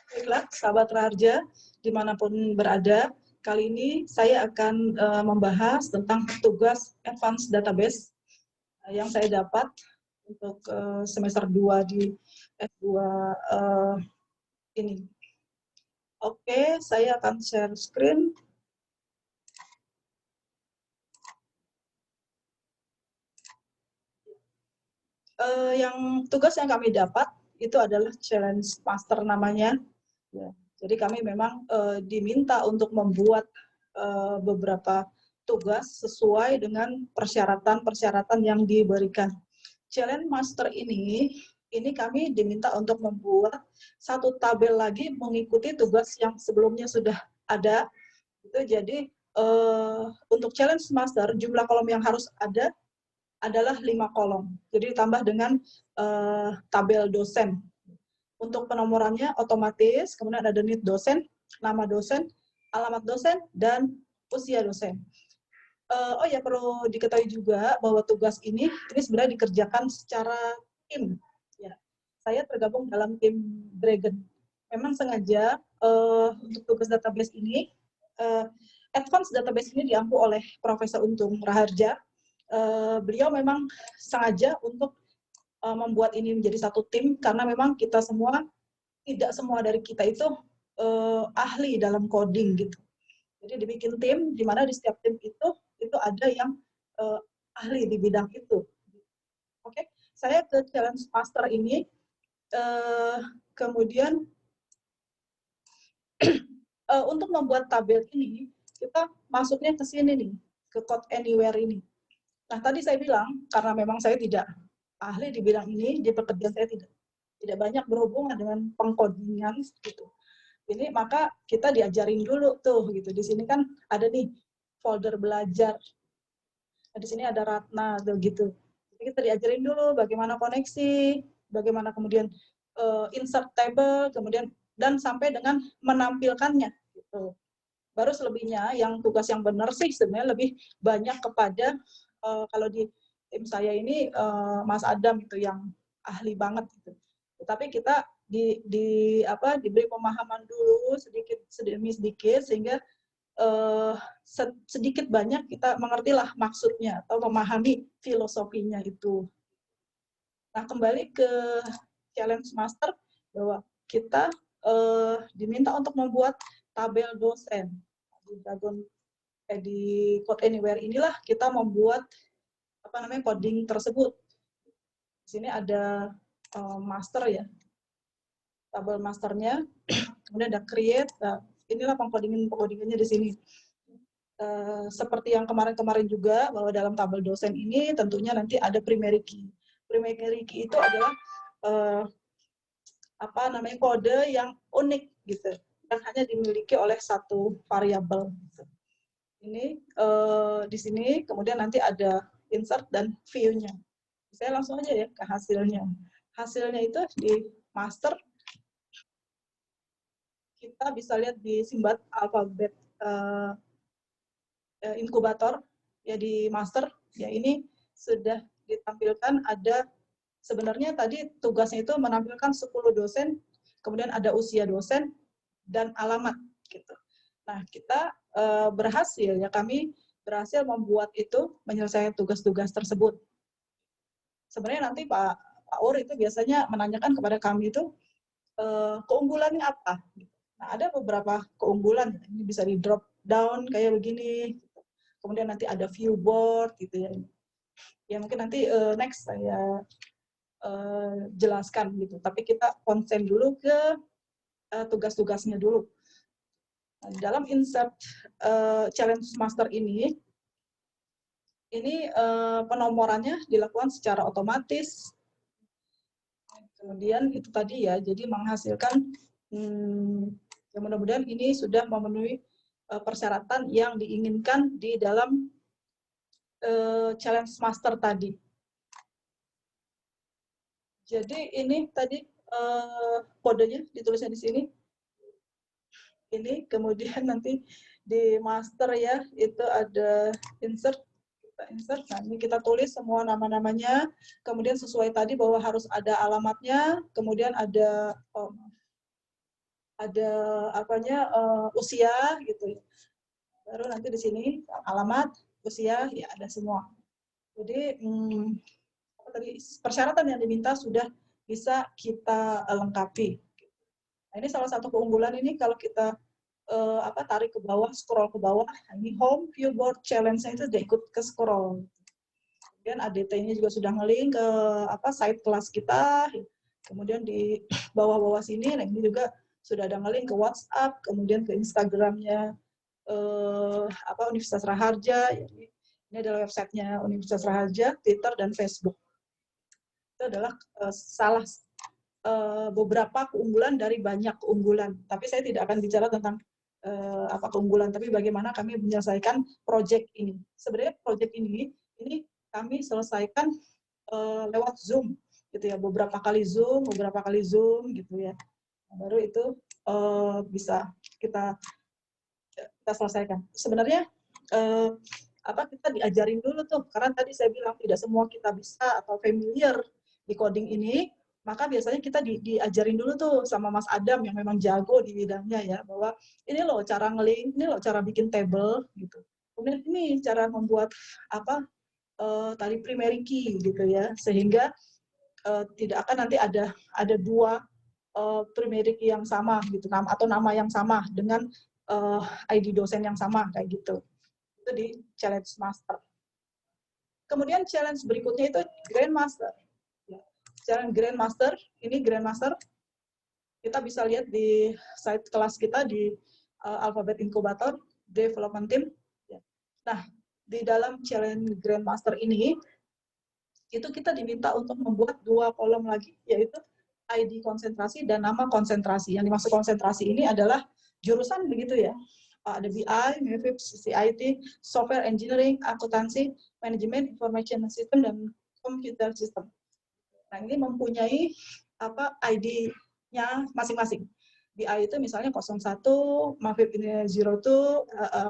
Baiklah, sahabat Raharja, dimanapun berada, kali ini saya akan membahas tentang tugas Advanced Database yang saya dapat untuk semester 2 di S2 ini. Oke, saya akan share screen. Yang tugas yang kami dapat itu adalah challenge master namanya. Ya, jadi kami memang diminta untuk membuat beberapa tugas sesuai dengan persyaratan-persyaratan yang diberikan. Challenge master ini kami diminta untuk membuat satu tabel lagi mengikuti tugas yang sebelumnya sudah ada. Itu jadi untuk challenge master jumlah kolom yang harus ada adalah 5 kolom. Jadi ditambah dengan tabel dosen. Untuk penomorannya otomatis, kemudian ada NIT dosen, nama dosen, alamat dosen, dan usia dosen. Oh ya, perlu diketahui juga bahwa tugas ini sebenarnya dikerjakan secara tim. Ya, saya tergabung dalam tim Dragon. Memang sengaja untuk tugas database ini, advance database ini diampu oleh Profesor Untung Raharja. Beliau memang sengaja untuk membuat ini menjadi satu tim karena memang kita semua, tidak semua dari kita itu ahli dalam coding gitu. Jadi dibikin tim di mana di setiap tim itu ada yang ahli di bidang itu. Oke, saya ke challenge master ini, kemudian untuk membuat tabel ini kita masuknya ke sini nih, ke code anywhere ini. Nah, tadi saya bilang karena memang saya tidak ahli di bidang ini, di pekerjaan saya tidak banyak berhubungan dengan pengkodingan gitu. Ini maka kita diajarin dulu tuh gitu. Di sini kan ada nih folder belajar. Nah, di sini ada Ratna tuh gitu. Jadi kita diajarin dulu bagaimana koneksi, bagaimana kemudian insert table, kemudian dan sampai dengan menampilkannya gitu. Baru selebihnya yang tugas yang benar sih sebenarnya lebih banyak kepada kalau di tim saya ini Mas Adam itu yang ahli banget gitu. Tetapi kita diberi pemahaman dulu sedikit demi sedikit sehingga sedikit banyak kita mengertilah maksudnya atau memahami filosofinya itu. Nah, kembali ke challenge master bahwa kita diminta untuk membuat tabel dosen. Di Code Anywhere inilah kita membuat coding tersebut. Di sini ada master ya, tabel masternya, kemudian ada create. Nah, inilah pengkodingannya di sini. Seperti yang kemarin-kemarin juga bahwa dalam tabel dosen ini tentunya nanti ada primary key. Primary key itu adalah kode yang unik gitu, yang hanya dimiliki oleh satu variabel. Gitu. Ini di sini kemudian nanti ada insert dan view-nya. Saya langsung aja ya ke hasilnya. Hasilnya itu di master kita bisa lihat di Simbat Alphabet inkubator ya di master ya, ini sudah ditampilkan. Ada sebenarnya tadi tugasnya itu menampilkan 10 dosen, kemudian ada usia dosen dan alamat gitu. Nah, kita berhasil ya, kami berhasil membuat itu, menyelesaikan tugas-tugas tersebut. Sebenarnya nanti Pak Ur itu biasanya menanyakan kepada kami itu keunggulannya apa. Nah, ada beberapa keunggulan, ini bisa di drop down kayak begini. Kemudian nanti ada view board gitu ya. Ya mungkin nanti next saya jelaskan gitu. Tapi kita konsen dulu ke tugas-tugasnya dulu. Nah, dalam insert challenge master ini penomorannya dilakukan secara otomatis. Kemudian itu tadi ya, jadi menghasilkan ya mudah-mudahan ini sudah memenuhi persyaratan yang diinginkan di dalam challenge master tadi. Jadi ini tadi kodenya ditulisnya di sini. Ini kemudian nanti di master ya, itu ada insert. Kita insert, nah ini kita tulis semua nama-namanya, kemudian sesuai tadi bahwa harus ada alamatnya, kemudian ada ada apanya usia gitu. Baru nanti di sini alamat, usia, ya ada semua. Jadi tadi persyaratan yang diminta sudah bisa kita lengkapi. Nah, ini salah satu keunggulan ini kalau kita tarik ke bawah, scroll ke bawah, ini home view board challenge-nya itu sudah ikut ke scroll. Kemudian ADT-nya juga sudah nge-link ke site kelas kita. Kemudian di bawah-bawah sini, nah ini juga sudah ada nge-link ke WhatsApp, kemudian ke Instagramnya Universitas Raharja. Ini adalah websitenya Universitas Raharja, Twitter dan Facebook. Itu adalah salah beberapa keunggulan dari banyak keunggulan. Tapi saya tidak akan bicara tentang keunggulan, tapi bagaimana kami menyelesaikan proyek ini. Sebenarnya proyek ini kami selesaikan lewat Zoom, gitu ya. Beberapa kali Zoom gitu ya. Baru itu bisa kita selesaikan. Sebenarnya kita diajarin dulu tuh, karena tadi saya bilang tidak semua kita bisa atau familiar di coding ini, maka biasanya kita diajarin dulu tuh sama Mas Adam yang memang jago di bidangnya ya, bahwa ini loh cara nge-link, ini loh cara bikin table gitu. Kemudian ini cara membuat tadi primary key gitu ya, sehingga tidak akan nanti ada dua primary key yang sama gitu, atau nama yang sama dengan ID dosen yang sama kayak gitu. Itu di challenge master. Kemudian challenge berikutnya itu grandmaster. Challenge grandmaster, ini grandmaster kita bisa lihat di site kelas kita di Alphabet Incubator Development Team. Nah, di dalam challenge grandmaster ini itu kita diminta untuk membuat dua kolom lagi, yaitu ID konsentrasi dan nama konsentrasi. Yang dimaksud konsentrasi ini adalah jurusan begitu ya. Ada BI, MIFIP, CIT, Software Engineering, Akuntansi, Manajemen, Information System, dan Computer System. Nah, ini mempunyai ID-nya masing-masing. BI itu misalnya 01, MAFIP ini 02, 02,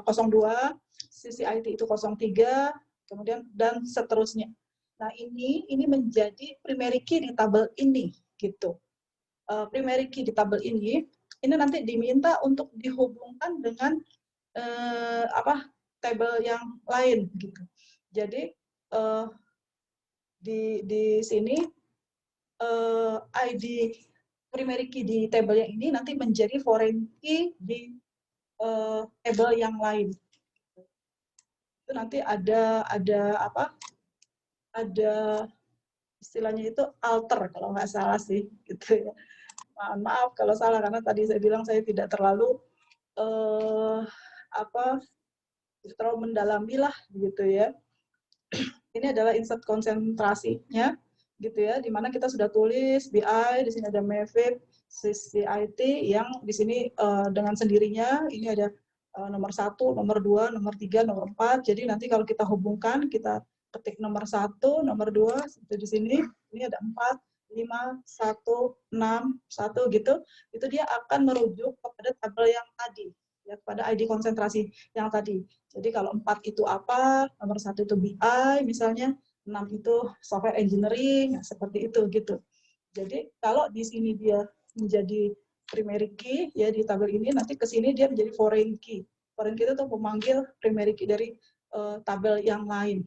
CCIT itu 03, kemudian dan seterusnya. Nah, ini menjadi primary key di tabel ini gitu. Primary key di tabel ini nanti diminta untuk dihubungkan dengan tabel yang lain gitu. Jadi di sini ID primary key di tabel yang ini nanti menjadi foreign key di tabel yang lain. Itu nanti ada istilahnya itu alter kalau nggak salah sih gitu ya. Maaf kalau salah, karena tadi saya bilang saya tidak terlalu terlalu mendalami lah gitu ya. Ini adalah insert konsentrasinya gitu ya, di mana kita sudah tulis BI, di sini ada MAFIP, CCIT yang di sini dengan sendirinya ini ada nomor 1, nomor 2, nomor 3, nomor 4. Jadi nanti kalau kita hubungkan, kita ketik nomor 1, nomor 2 itu di sini, ini ada 4, 5, 1, 6, 1 gitu. Itu dia akan merujuk kepada tabel yang tadi, ya, kepada ID konsentrasi yang tadi. Jadi kalau 4 itu apa, nomor 1 itu BI misalnya, 6 itu software engineering, seperti itu gitu. Jadi kalau di sini dia menjadi primary key ya di tabel ini, nanti ke sini dia menjadi foreign key. Foreign key itu memanggil primary key dari tabel yang lain.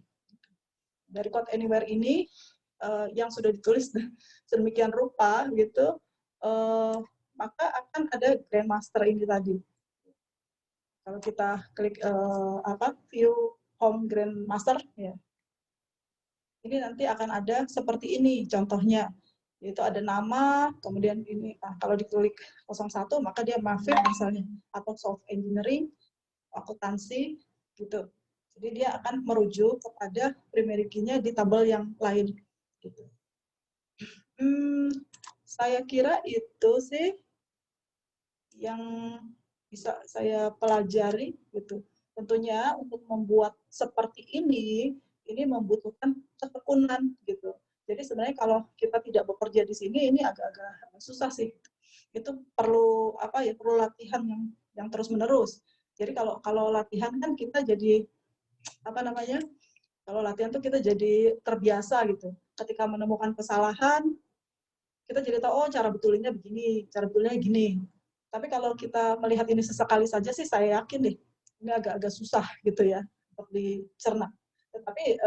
Dari code anywhere ini yang sudah ditulis sedemikian rupa gitu, maka akan ada grandmaster ini tadi. Kalau kita klik view home grandmaster ya. Ini nanti akan ada seperti ini contohnya, yaitu ada nama, kemudian ini kalau diklik 01 maka dia MAFIP misalnya, atau soft engineering, akuntansi gitu. Jadi dia akan merujuk kepada primary key-nya di tabel yang lain gitu. Saya kira itu sih yang bisa saya pelajari gitu. Tentunya untuk membuat seperti ini membutuhkan ketekunan gitu. Jadi sebenarnya kalau kita tidak bekerja di sini ini agak-agak susah sih. Itu perlu perlu latihan yang terus-menerus. Jadi kalau latihan kan kita jadi kalau latihan tuh kita jadi terbiasa gitu. Ketika menemukan kesalahan, kita jadi tahu, oh cara betulinnya begini, cara betulinnya gini. Tapi kalau kita melihat ini sesekali saja sih saya yakin deh ini agak-agak susah gitu ya untuk dicerna. Tetapi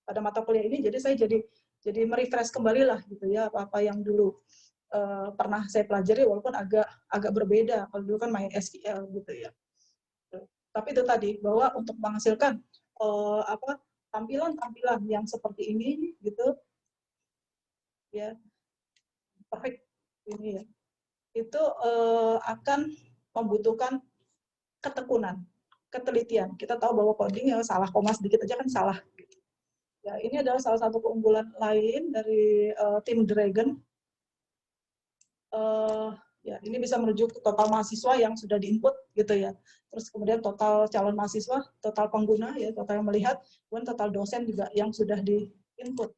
pada mata kuliah ini jadi saya jadi merefresh kembali lah gitu ya apa yang dulu pernah saya pelajari walaupun agak berbeda. Kalau dulu kan main SQL gitu ya. Tapi itu tadi bahwa untuk menghasilkan tampilan-tampilan yang seperti ini gitu ya perfect ini ya itu akan membutuhkan ketekunan, ketelitian. Kita tahu bahwa coding ya salah koma sedikit aja kan salah. Ya, ini adalah salah satu keunggulan lain dari tim Dragon. Ya, ini bisa merujuk ke total mahasiswa yang sudah diinput gitu ya. Terus kemudian total calon mahasiswa, total pengguna ya, total yang melihat, kemudian total dosen juga yang sudah diinput.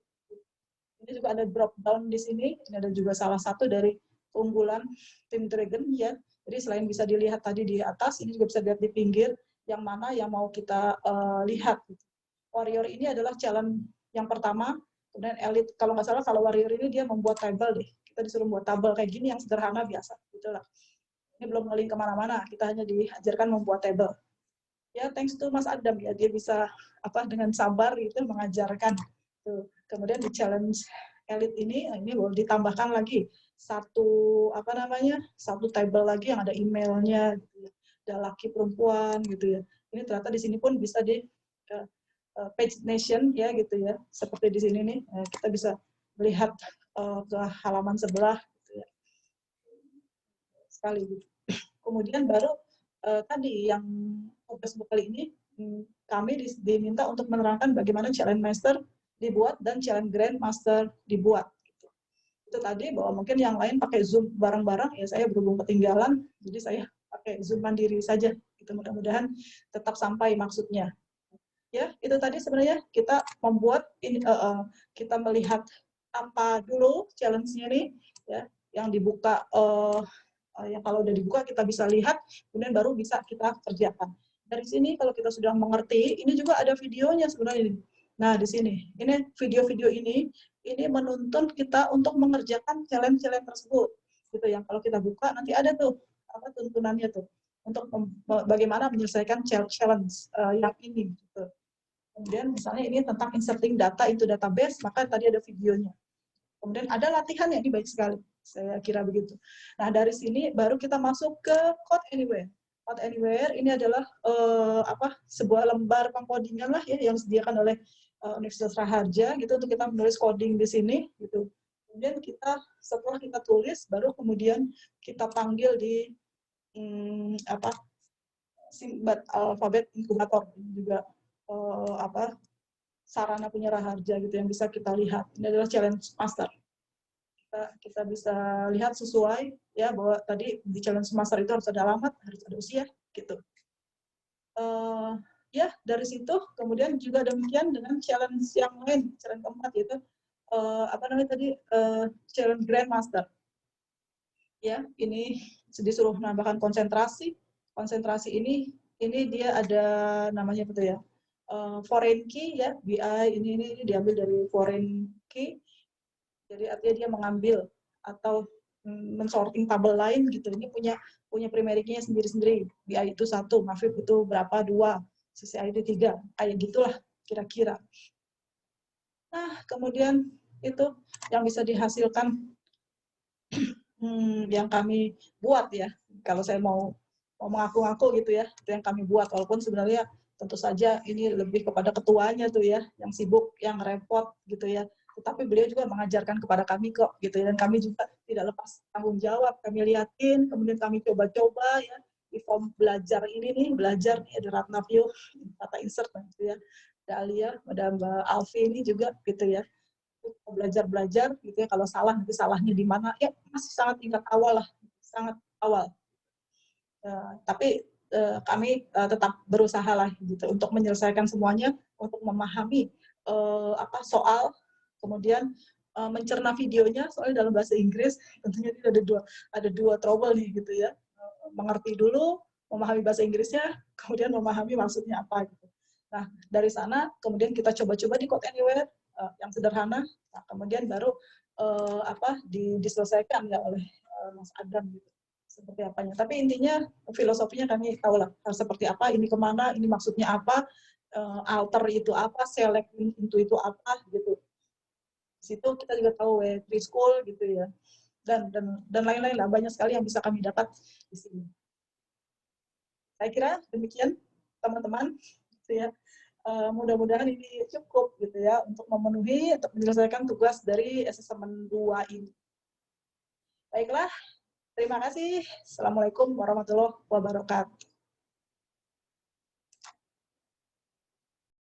Ini juga ada drop down di sini. Ini ada juga salah satu dari keunggulan tim Dragon ya. Jadi selain bisa dilihat tadi di atas, ini juga bisa dilihat di pinggir yang mana yang mau kita lihat. Warrior ini adalah challenge yang pertama, kemudian elite. Kalau nggak salah, kalau Warrior ini dia membuat table deh. Kita disuruh buat tabel kayak gini yang sederhana biasa, gitulah. Ini belum ngeling kemana-mana, kita hanya diajarkan membuat table. Ya, thanks to Mas Adam ya, dia bisa dengan sabar itu mengajarkan. Tuh. Kemudian di challenge elite ini boleh ditambahkan lagi satu table lagi yang ada emailnya, gitu ya. Ada laki perempuan gitu ya. Ini ternyata di sini pun bisa di page nation ya gitu ya, seperti di sini nih kita bisa melihat ke halaman sebelah gitu ya. Sekali gitu. Kemudian baru tadi yang tugas kali ini kami diminta untuk menerangkan bagaimana challenge master dibuat dan challenge grand master dibuat gitu. Itu tadi bahwa mungkin yang lain pakai Zoom bareng-bareng ya, saya berhubung ketinggalan jadi saya pakai Zoom mandiri saja gitu. Mudah-mudahan tetap sampai maksudnya. Ya, itu tadi sebenarnya kita membuat ini, kita melihat apa dulu challenge-nya nih, ya, yang dibuka, yang kalau udah dibuka kita bisa lihat, kemudian baru bisa kita kerjakan. Dari sini kalau kita sudah mengerti, ini juga ada videonya sebenarnya. Nah, di sini, ini video-video ini menuntun kita untuk mengerjakan challenge-challenge tersebut, gitu. Yang kalau kita buka nanti ada tuh apa tuntunannya tuh untuk bagaimana menyelesaikan challenge yang ini. Gitu. Kemudian misalnya ini tentang inserting data into database, maka tadi ada videonya. Kemudian ada latihannya, ini baik sekali, saya kira begitu. Nah dari sini baru kita masuk ke Code Anywhere. Code Anywhere ini adalah sebuah lembar pengkodingan lah ya yang disediakan oleh Universitas Raharja gitu untuk kita menulis coding di sini gitu. Kemudian kita setelah kita tulis baru kemudian kita panggil di Simbat Alphabet Incubator juga sarana punya Raharja gitu yang bisa kita lihat. Ini adalah challenge master. Kita bisa lihat sesuai ya bahwa tadi di challenge master itu harus ada alamat, harus ada usia gitu. Ya dari situ kemudian juga demikian dengan challenge yang lain, challenge keempat yaitu challenge grandmaster. Ya ini disuruh menambahkan konsentrasi. Konsentrasi ini dia ada namanya betul ya. Foreign key ya, BI ini diambil dari foreign key. Jadi artinya dia mengambil atau mensorting tabel lain gitu. Ini punya primary key-nya sendiri-sendiri. BI itu 1, Mavip itu berapa 2, CCID 3, kayak gitulah kira-kira. Nah, kemudian itu yang bisa dihasilkan yang kami buat ya. Kalau saya mau mengaku-ngaku gitu ya, itu yang kami buat. Walaupun sebenarnya tentu saja ini lebih kepada ketuanya tuh ya, yang sibuk, yang repot gitu ya. Tetapi beliau juga mengajarkan kepada kami kok gitu ya, dan kami juga tidak lepas tanggung jawab. Kami liatin, kemudian kami coba-coba ya di form belajar ini nih, belajar nih ada Ratnavio, kata insert gitu ya. Ada Alia, ada Mbak Alfi ini juga gitu ya. Belajar gitu ya, kalau salah nanti salahnya di mana ya, masih sangat tingkat awal lah, sangat awal. Tapi kami tetap berusaha lah gitu untuk menyelesaikan semuanya, untuk memahami soal, kemudian mencerna videonya, soalnya dalam bahasa Inggris tentunya ada dua trouble nih gitu ya, mengerti dulu, memahami bahasa Inggrisnya, kemudian memahami maksudnya apa gitu. Nah dari sana kemudian kita coba-coba di Code Anywhere yang sederhana, nah, kemudian baru diselesaikan ya oleh Mas Adam gitu. seperti apanya. Tapi intinya filosofinya kami tahu lah seperti apa, ini kemana, ini maksudnya apa, alter itu apa, select itu apa gitu. Di situ kita juga tahu preschool gitu ya, dan lain-lain lah, banyak sekali yang bisa kami dapat di sini. Saya kira demikian teman-teman, gitu ya. Mudah-mudahan ini cukup gitu ya untuk memenuhi untuk menyelesaikan tugas dari asesmen 2 ini. Baiklah, terima kasih. Assalamualaikum warahmatullahi wabarakatuh.